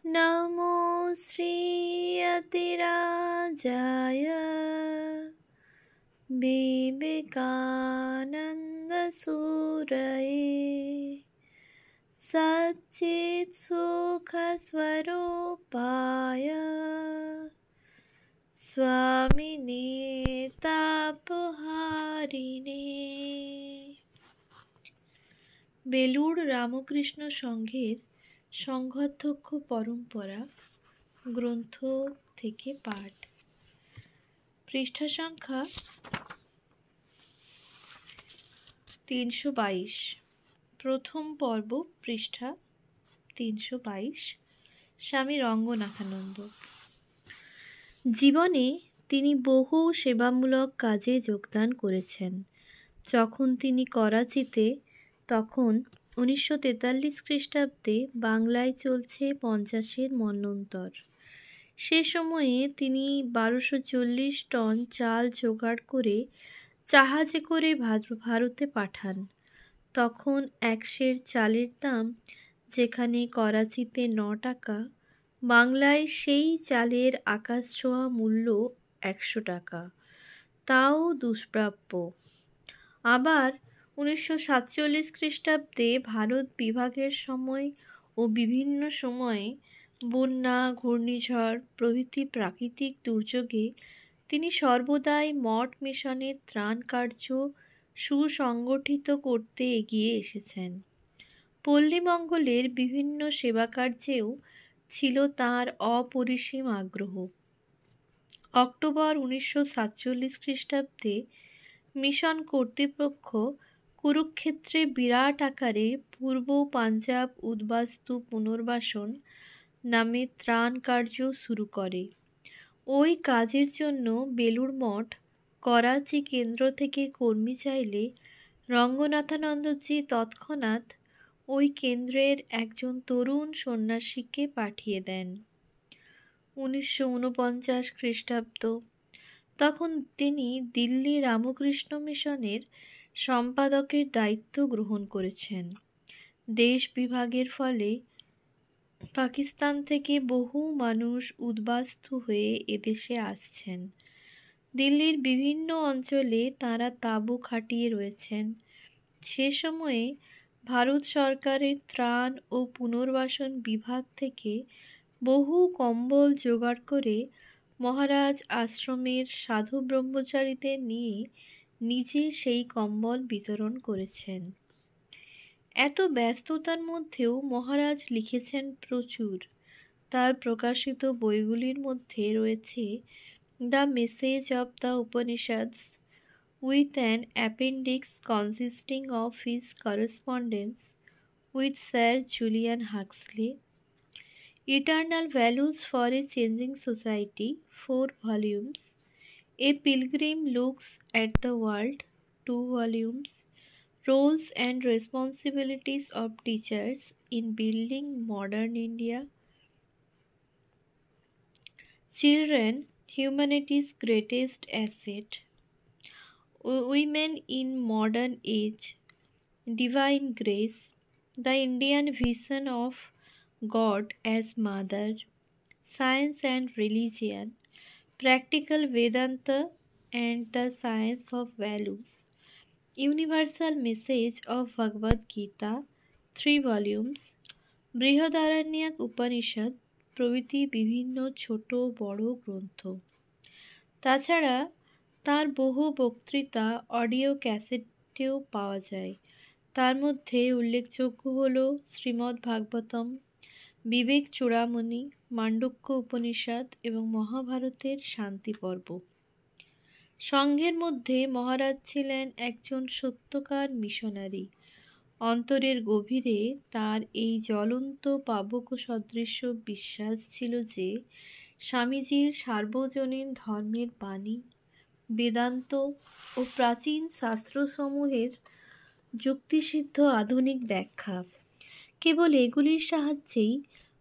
नमो श्रीयतिराजाय विवेकानन्दसूरये सच्चित्सुखस्वरूपाय स्वामिने तापहारिणे। বেলুড় রামকৃষ্ণ সংঘের সংঘাধ্যক্ষ পরম্পরা গ্রন্থ থেকে পাঠ। পৃষ্ঠা সংখ্যা 322। প্রথম পর্ব, পৃষ্ঠা 322। স্বামী রঙ্গনাথানন্দ। জীবনে তিনি বহু সেবামূলক কাজে যোগদান করেছেন। যখন তিনি করাচিতে, তখন 1943 খ্রিস্টাব্দে বাংলায় চলছে 50-এর মন্বন্তর। সে সময়ে তিনি 1240 টন চাল জোগাড় করে জাহাজে করে ভারতে পাঠান। তখন 1 সের চালের দাম যেখানে করাচিতে 9 টাকা, বাংলায় সেই চালের আকাশছোঁয়া মূল্য 100 টাকা, তাও দুষ্প্রাপ্য। আবার 1947 খ্রিস্টাব্দে ভারত বিভাগের সময় ও বিভিন্ন সময়ে বন্যা, ঘূর্ণিঝড় প্রভৃতি প্রাকৃতিক দুর্যোগে তিনি সর্বদাই মঠ মিশনের ত্রাণ কার্য সুসংগঠিত করতে এগিয়ে এসেছেন। পল্লীমঙ্গলের বিভিন্ন সেবাকার্যেও ছিল তাঁর অপরিসীম আগ্রহ। অক্টোবর 1947 খ্রিস্টাব্দে মিশন কর্তৃপক্ষ কুরুক্ষেত্রে বিরাট আকারে পূর্ব পাঞ্জাব উদ্বাস্তু পুনর্বাসন নামে ত্রাণ কার্য শুরু করে। ওই কাজের জন্য বেলুড় মঠ করাচি কেন্দ্র থেকে কর্মী চাইলে রঙ্গনাথানন্দজি তৎক্ষণাৎ ওই কেন্দ্রের একজন তরুণ সন্ন্যাসীকে পাঠিয়ে দেন। 1949 খ্রিস্টাব্দ। তখন তিনি দিল্লি রামকৃষ্ণ মিশনের সম্পাদকের দায়িত্ব গ্রহণ করেছেন। দেশ বিভাগের ফলে পাকিস্তান থেকে বহু মানুষ উদ্বাস্তু হয়ে এদেশে আসছেন। দিল্লির বিভিন্ন অঞ্চলে তাঁরা তাঁবু খাটিয়ে রয়েছেন। সে সময়ে ভারত সরকারের ত্রাণ ও পুনর্বাসন বিভাগ থেকে বহু কম্বল জোগাড় করে মহারাজ আশ্রমের সাধু ব্রহ্মচারীদের নিয়ে নিজে সেই কম্বল বিতরণ করেছেন। এত ব্যস্ততার মধ্যেও মহারাজ লিখেছেন প্রচুর। তার প্রকাশিত বইগুলির মধ্যে রয়েছে the message of the Upanishads with an appendix consisting of his correspondence with sir Julian Huxley, Eternal Values for a Changing Society, 4 volumes, A Pilgrim Looks at the World, 2 volumes, Roles and Responsibilities of Teachers in Building Modern India, Children, Humanity's Greatest Asset, Women in Modern Age, Divine Grace, The Indian Vision of God as Mother, Science and Religion, Practical Vedanta and the Science of Values, Universal Message of Bhagavad Gita, 3 volumes, Brihadaranyaka Upanishad প্রভৃতি বিভিন্ন ছোট বড় গ্রন্থ। তাছাড়া তার বহু বক্তৃতা audio ক্যাসেটেও পাওয়া যায়। তার মধ্যে উল্লেখযোগ্য হল শ্রীমদ্ ভাগবতম, বিবেক চূড়ামণি, মান্ডুক্য উপনিষদ এবং মহাভারতের শান্তি পর্ব। সংঘের মধ্যে মহারাজ ছিলেন একজন সত্যকার মিশনারি। অন্তরের গভীরে তার এই জ্বলন্ত পাবক সদৃশ্য বিশ্বাস ছিল যে স্বামীজির সার্বজনীন ধর্মের বাণী, বেদান্ত ও প্রাচীন শাস্ত্রসমূহের যুক্তিসিদ্ধ আধুনিক ব্যাখ্যা, কেবল এগুলির সাহায্যেই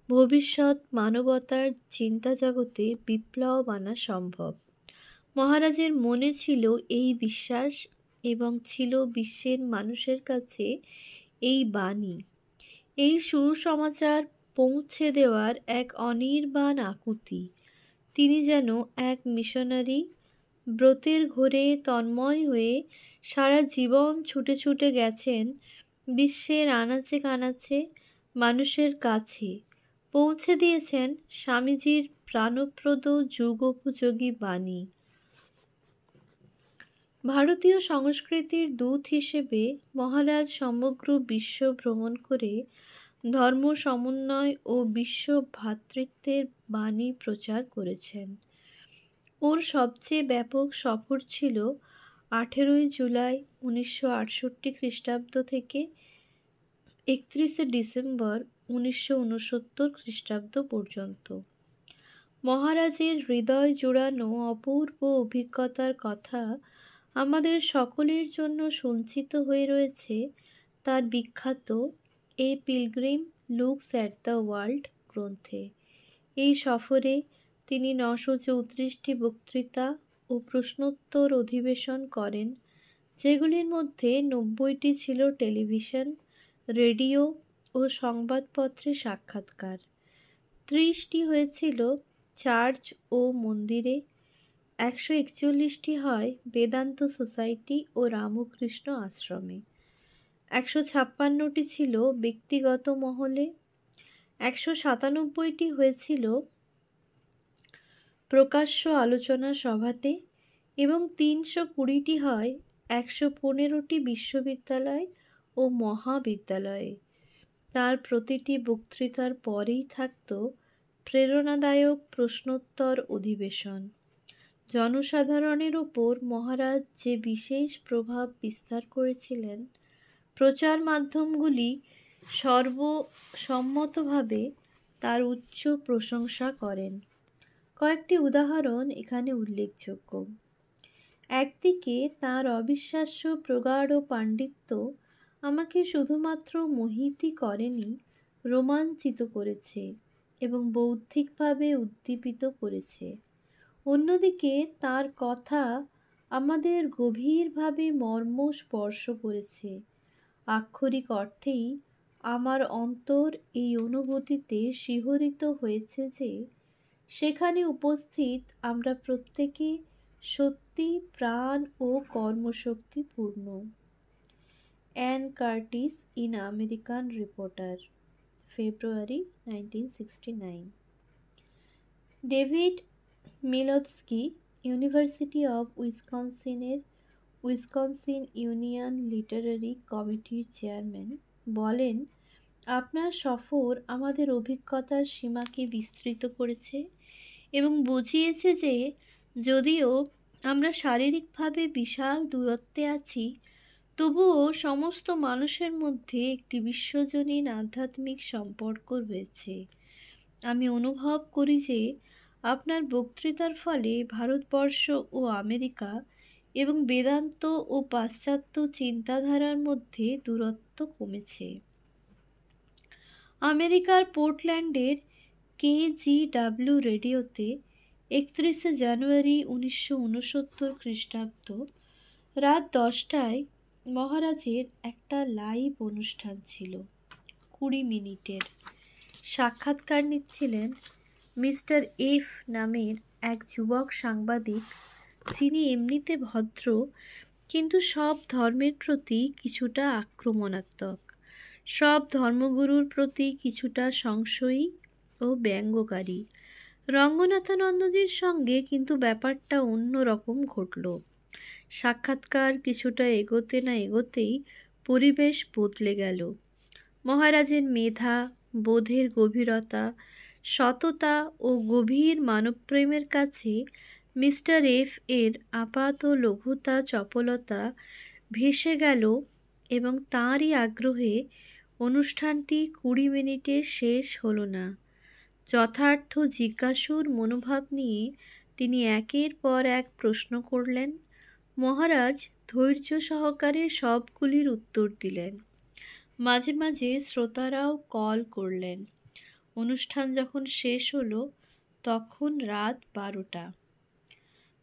ভবিষ্যৎ মানবতার চিন্তাজগতে বিপ্লব আনা সম্ভব। মহারাজের মনে ছিল এই বিশ্বাস এবং ছিল বিশ্বের মানুষের কাছে এই বাণী। এই সুসমাচার পৌঁছে দেওয়ার এক অনির্বাণ আকুতি। তিনি যেন এক মিশনারি, ব্রতের ঘোরে তন্ময় হয়ে সারা জীবন ছুটে ছুটে গেছেন বিশ্বের আনাচে কানাচে, মানুষের কাছে পৌঁছে দিয়েছেন স্বামীজির প্রাণপ্রদ যুগোপযোগী বাণী। ভারতীয় সংস্কৃতির দূত হিসেবে মহারাজ সমগ্র বিশ্ব ভ্রমণ করে ধর্ম সমন্বয় ও বিশ্ব ভ্রাতৃত্বের বাণী প্রচার করেছেন। ওর সবচেয়ে ব্যাপক সফর ছিল 18 জুলাই 1968 খ্রিস্টাব্দ থেকে 31 ডিসেম্বর 1969 খ্রিস্টাব্দ পর্যন্ত। মহারাজের হৃদয় জোড়ানো অপূর্ব অভিজ্ঞতার কথা আমাদের সকলের জন্য সঞ্চিত হয়ে রয়েছে তার বিখ্যাত a pilgrim looks at the world গ্রন্থে। এই সফরে তিনি 934টি বক্তৃতা ও প্রশ্নোত্তর অধিবেশন করেন, যেগুলির মধ্যে 90টি ছিল টেলিভিশন, রেডিও ও সংবাদপত্রে সাক্ষাৎকার। 30টি হয়েছিল চার্চ ও মন্দিরে, 141টি হয় বেদান্ত সোসাইটি ও রামকৃষ্ণ আশ্রমে, 156টি ছিল ব্যক্তিগত মহলে, 197টি হয়েছিল প্রকাশ্য আলোচনা সভাতে এবং 320টি হয় 115টি বিশ্ববিদ্যালয় ও মহাবিদ্যালয়ে। তার প্রতিটি বক্তৃতার পরেই থাকত প্রেরণাদায়ক প্রশ্নোত্তর অধিবেশন। জনসাধারণের ওপর মহারাজ যে বিশেষ প্রভাব বিস্তার করেছিলেন, প্রচার মাধ্যমগুলি সর্বসম্মতভাবে তার উচ্চ প্রশংসা করেন। কয়েকটি উদাহরণ এখানে উল্লেখযোগ্য। একদিকে তার অবিশ্বাস্য প্রগাঢ় পাণ্ডিত্য আমাকে শুধুমাত্র মোহিতই করেনি, রোমাঞ্চিত করেছে এবং বৌদ্ধিকভাবে উদ্দীপিত করেছে। অন্যদিকে তার কথা আমাদের গভীরভাবে মর্ম স্পর্শ করেছে। আক্ষরিক অর্থেই আমার অন্তর এই অনুভূতিতে শিহরিত হয়েছে যে সেখানে উপস্থিত আমরা প্রত্যেকে সত্যি প্রাণ ও কর্মশক্তিপূর্ণ। Ann Curtis an American reporter, February 1969। David Milbowski, university of উইসকনসিনের উইসকনসিন ইউনিয়ন লিটারারি কমিটির চেয়ারম্যান, বলেন, আপনার সফর আমাদের অভিজ্ঞতার সীমাকে বিস্তৃত করেছে এবং বুঝিয়েছে যে যদিও আমরা শারীরিকভাবে বিশাল দূরত্বে আছি, তবুও সমস্ত মানুষের মধ্যে একটি বিশ্বজনীন আধ্যাত্মিক সম্পর্ক রয়েছে। আমি অনুভব করি যে আপনার বক্তৃতার ফলে ভারতবর্ষ ও আমেরিকা এবং বেদান্ত ও পাশ্চাত্য চিন্তাধারার মধ্যে দূরত্ব কমেছে। আমেরিকার পোর্টল্যান্ডের KGW রেডিওতে 31 জানুয়ারি 1969 খ্রিস্টাব্দ রাত 10টায় মহারাজের একটা লাইভ অনুষ্ঠান ছিল, 20 মিনিটের। সাক্ষাৎকার নিচ্ছিলেন মিস্টার এফ নামের এক যুবক সাংবাদিক, যিনি এমনিতে ভদ্র কিন্তু সব ধর্মের প্রতি কিছুটা আক্রমণাত্মক, সব ধর্মগুরুর প্রতি কিছুটা সংশয়ী ও ব্যঙ্গকারী। রঙ্গনাথানন্দজির সঙ্গে কিন্তু ব্যাপারটা অন্য রকম ঘটল। সাক্ষাৎকার কিছুটা এগোতে না এগোতেই পরিবেশ বদলে গেল। মহারাজের মেধা, বোধের গভীরতা, সততা ও গভীর মানবপ্রেমের কাছে মিস্টার এফ এর আপাত লঘুতা, চপলতা ভেসে গেল এবং তাঁরই আগ্রহে অনুষ্ঠানটি 20 মিনিটে শেষ হলো না। যথার্থ জিজ্ঞাসুর মনোভাব নিয়ে তিনি একের পর এক প্রশ্ন করলেন। মহারাজ ধৈর্য সহকারে সবগুলির উত্তর দিলেন। মাঝে মাঝে শ্রোতারাও কল করলেন। অনুষ্ঠান যখন শেষ হলো তখন রাত 12টা।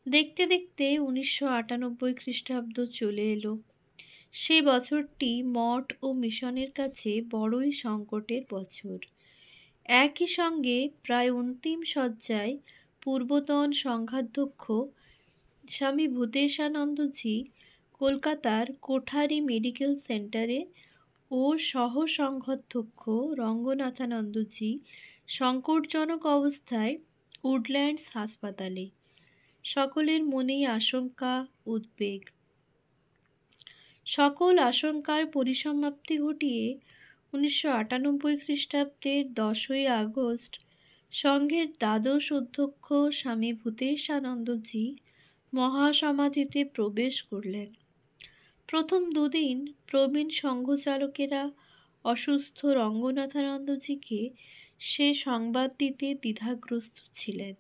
দেখতে দেখতে 1998 খ্রিস্টাব্দ চলে এলো। সে বছরটি মঠ ও মিশনের কাছে বড়ই সংকটের বছর। একই সঙ্গে প্রায় অন্তিম শয্যায় পূর্বতন সংঘাধ্যক্ষ স্বামী ভূতেশানন্দজি কলকাতার কোঠারি মেডিকেল সেন্টারে ও সহ সংঘাধ্যক্ষ রঙ্গনাথানন্দজি সংকটজনক অবস্থায় উডল্যান্ডস হাসপাতালে। সকলের মনেই আশঙ্কা, উদ্বেগ। সকল আশঙ্কার পরিসমাপ্তি ঘটিয়ে 1998 খ্রিস্টাব্দের 10ই আগস্ট সংঘের দ্বাদশ অধ্যক্ষ স্বামী ভূতেশানন্দজি মহাসমাধিতে প্রবেশ করলেন। প্রথম দুদিন প্রবীণ সংঘচালকেরা অসুস্থ রঙ্গনাথানন্দজিকে সে সংবাদ দিতে দ্বিধাগ্রস্ত ছিলেন।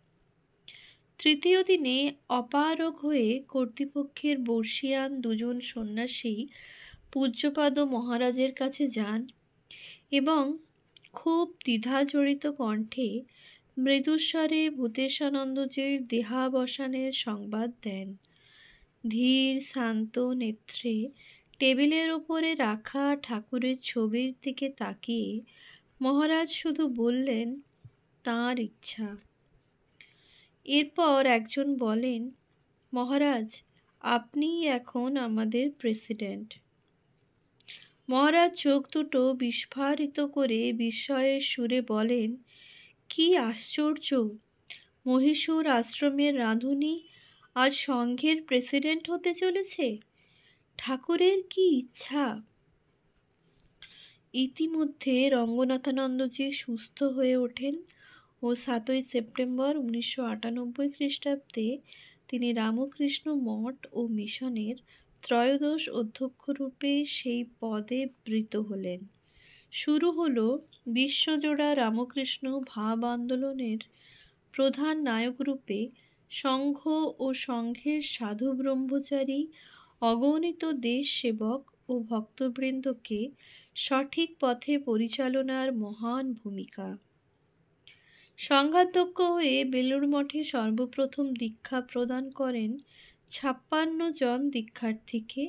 তৃতীয় দিনে অপারগ হয়ে কর্তৃপক্ষের বর্ষীয়ান দুজন সন্ন্যাসী পূজ্যপাদ মহারাজের কাছে যান এবং খুব দ্বিধাজড়িত কণ্ঠে মৃদুস্বরে ভূতেশানন্দজির দেহাবসানের সংবাদ দেন। ধীর শান্ত নেত্রে টেবিলের ওপরে রাখা ঠাকুরের ছবির দিকে তাকিয়ে মহারাজ শুধু বললেন, তাঁর ইচ্ছা। এরপর একজন বলেন, মহারাজ, আপনিই এখন আমাদের প্রেসিডেন্ট। মহারাজ চোখ দুটো বিস্ফারিত করে বিস্ময়ের সুরে বলেন, কি আশ্চর্য! মহীশূর আশ্রমের রাঁধুনি আজ সংঘের প্রেসিডেন্ট হতে চলেছে। ঠাকুরের কি ইচ্ছা! ইতিমধ্যে রঙ্গনাথানন্দজি সুস্থ হয়ে ওঠেন ও 7ই সেপ্টেম্বর 1998 খ্রিস্টাব্দে তিনি রামকৃষ্ণ মঠ ও মিশনের ত্রয়োদশ অধ্যক্ষরূপে সেই পদে বৃত হলেন। শুরু হল বিশ্বজোড়া রামকৃষ্ণ ভাব আন্দোলনের প্রধান নায়করূপে সংঘ ও সংঘের সাধু ব্রহ্মচারী অগণিত দেশ সেবক ও ভক্তবৃন্দকে সঠিক পথে পরিচালনার মহান ভূমিকা। সংঘাধ্যক্ষ হয়ে বেলুড় মঠে সর্বপ্রথম দীক্ষা প্রদান করেন 56 জন দীক্ষার্থীকে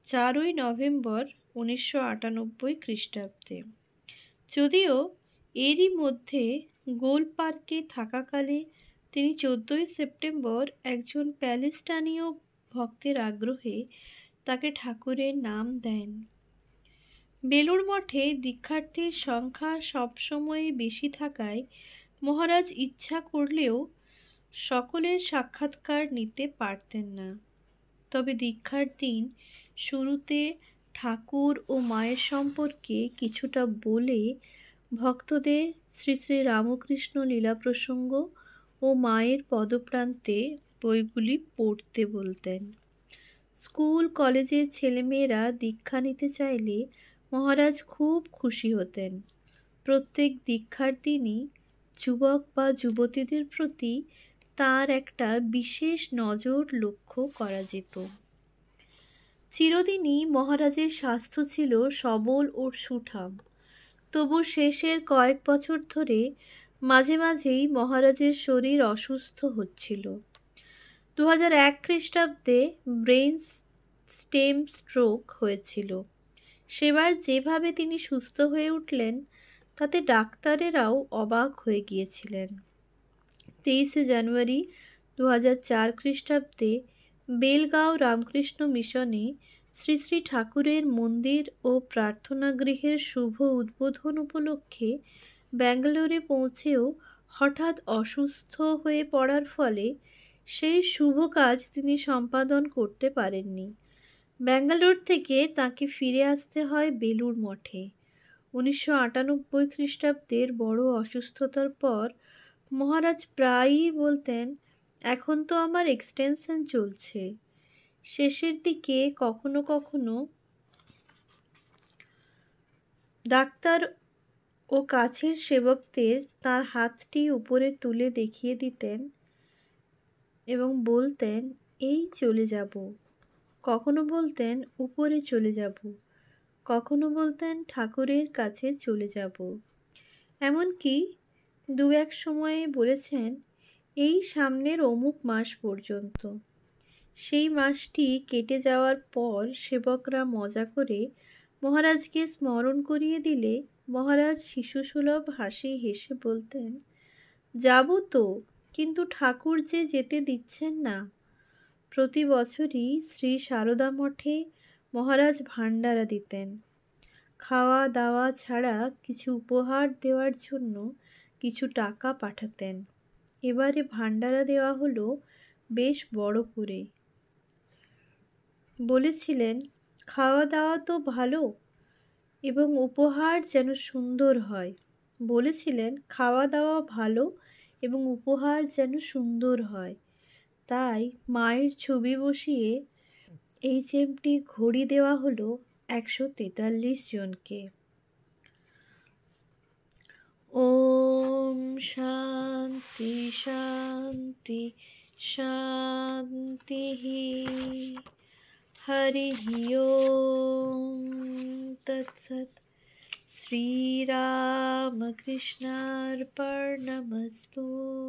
4ই নভেম্বর 1998 খ্রিস্টাব্দে। যদিও এরই মধ্যে গোল পার্কে থাকাকালে তিনি 14ই সেপ্টেম্বর একজন প্যালেস্টানীয় ভক্তের আগ্রহে তাকে ঠাকুরের নাম দেন। বেলুড় মঠে দীক্ষার্থীর সংখ্যা সবসময়ই বেশি থাকায় মহারাজ ইচ্ছা করলেও সকলের সাক্ষাৎকার নিতে পারতেন না। তবে দীক্ষার দিন শুরুতে ঠাকুর ও মায়ের সম্পর্কে কিছুটা বলে ভক্তদের শ্রী শ্রী রামকৃষ্ণ লীলা প্রসঙ্গ ও মায়ের পদপ্রান্তে বইগুলি পড়তে বলতেন। স্কুল কলেজের ছেলেমেয়েরা দীক্ষা নিতে চাইলে মহারাজ খুব খুশি হতেন। প্রত্যেক দীক্ষার দিনই যুবক বা যুবতীদের প্রতি তার একটা বিশেষ নজর লক্ষ্য করা যেত। চিরদিনই মহারাজের স্বাস্থ্য ছিল সবল ও সুঠাম। তবু শেষের কয়েক বছর ধরে মাঝে মাঝেই মহারাজের শরীর অসুস্থ হচ্ছিল। 2001 খ্রিস্টাব্দে ব্রেন স্টেম স্ট্রোক হয়েছিল। সেবার যেভাবে তিনি সুস্থ হয়ে উঠলেন তাতে ডাক্তারেরাও অবাক হয়ে গিয়েছিলেন। 23শে জানুয়ারি 2004 খ্রিস্টাব্দে বেলগাঁও রামকৃষ্ণ মিশনে শ্রী শ্রী ঠাকুরের মন্দির ও প্রার্থনা গৃহের শুভ উদ্বোধন উপলক্ষে ব্যাঙ্গালোরে পৌঁছেও হঠাৎ অসুস্থ হয়ে পড়ার ফলে সেই শুভ কাজ তিনি সম্পাদন করতে পারেননি। ব্যাঙ্গালোর থেকে তাকে ফিরে আসতে হয় বেলুড় মঠে। 1998 খ্রিস্টাব্দের বড় অসুস্থতার পর মহারাজ প্রায়ই বলতেন, এখন তো আমার এক্সটেনশন চলছে। শেষের দিকে কখনো কখনো ডাক্তার ও কাছের সেবকদের তার হাতটি উপরে তুলে দেখিয়ে দিতেন এবং বলতেন, এই চলে যাব। কখনো বলতেন উপরে চলে যাব, কখনো বলতেন ঠাকুরের কাছে চলে যাব। এমনকি দু এক সময়ে বলেছেন, এই সামনের অমুক মাস পর্যন্ত। সেই মাসটি কেটে যাওয়ার পর সেবকরা মজা করে মহারাজকে স্মরণ করিয়ে দিলে মহারাজ শিশুসুলভ হাসি হেসে বলতেন, যাব তো, কিন্তু ঠাকুর যে যেতে দিচ্ছেন না। প্রতি বছরই শ্রী সারদা মঠে মহারাজ ভাণ্ডারা দিতেন। খাওয়া দাওয়া ছাড়া কিছু উপহার দেওয়ার জন্য কিছু টাকা পাঠাতেন। এবারে ভাণ্ডারা দেওয়া হলো বেশ বড় করে। বলেছিলেন, খাওয়া দাওয়া তো ভালো এবং উপহার যেন সুন্দর হয়। বলেছিলেন খাওয়া দাওয়া ভালো এবং উপহার যেন সুন্দর হয়। তাই মায়ের ছবি বসিয়ে HMT ঘড়ি দেওয়া হলো 143 জনকে। ওম শান্তি শান্তি শান্তি। হরি ওম তৎসৎ। শ্রীরামকৃষ্ণার্পণমস্তু।